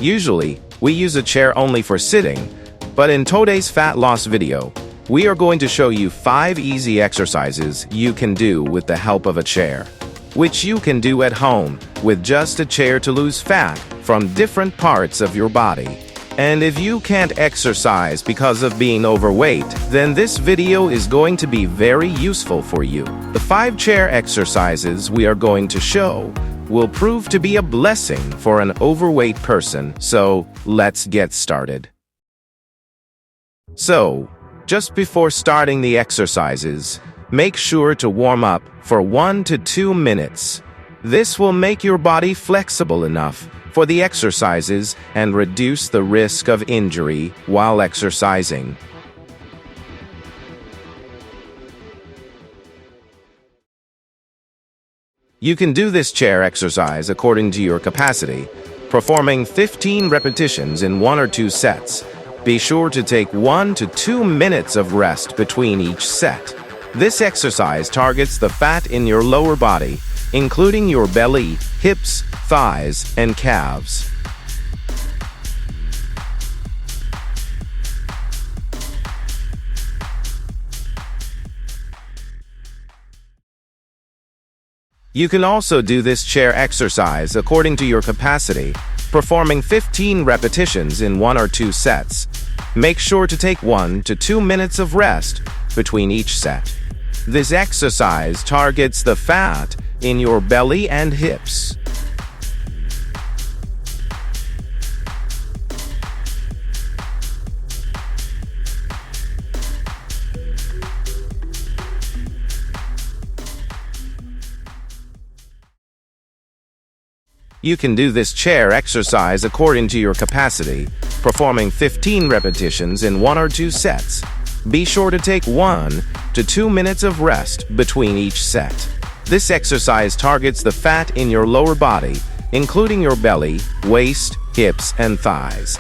Usually, we use a chair only for sitting, but in today's fat loss video, we are going to show you 5 easy exercises you can do with the help of a chair, which you can do at home with just a chair to lose fat from different parts of your body. And if you can't exercise because of being overweight, then this video is going to be very useful for you. The 5 chair exercises we are going to show will prove to be a blessing for an overweight person, so let's get started. So, just before starting the exercises, make sure to warm up for 1 to 2 minutes. This will make your body flexible enough for the exercises and reduce the risk of injury while exercising. You can do this chair exercise according to your capacity, performing 15 repetitions in 1 or 2 sets. Be sure to take 1 to 2 minutes of rest between each set. This exercise targets the fat in your lower body, including your belly, hips, thighs, and calves. You can also do this chair exercise according to your capacity, performing 15 repetitions in 1 or 2 sets. Make sure to take 1 to 2 minutes of rest between each set. This exercise targets the fat in your belly and hips. You can do this chair exercise according to your capacity, performing 15 repetitions in 1 or 2 sets. Be sure to take 1 to 2 minutes of rest between each set. This exercise targets the fat in your lower body, including your belly, waist, hips, and thighs.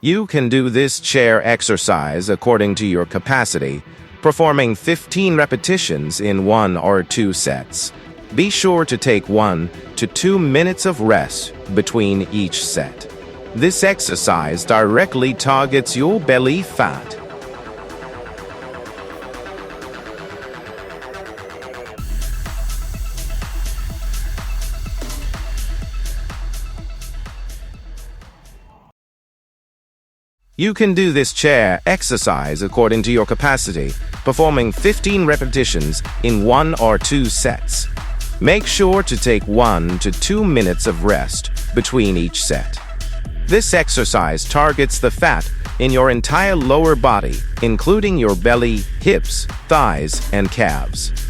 You can do this chair exercise according to your capacity, performing 15 repetitions in 1 or 2 sets. Be sure to take 1 to 2 minutes of rest between each set. This exercise directly targets your belly fat. You can do this chair exercise according to your capacity, performing 15 repetitions in 1 or 2 sets. Make sure to take 1 to 2 minutes of rest between each set. This exercise targets the fat in your entire lower body, including your belly, hips, thighs, and calves.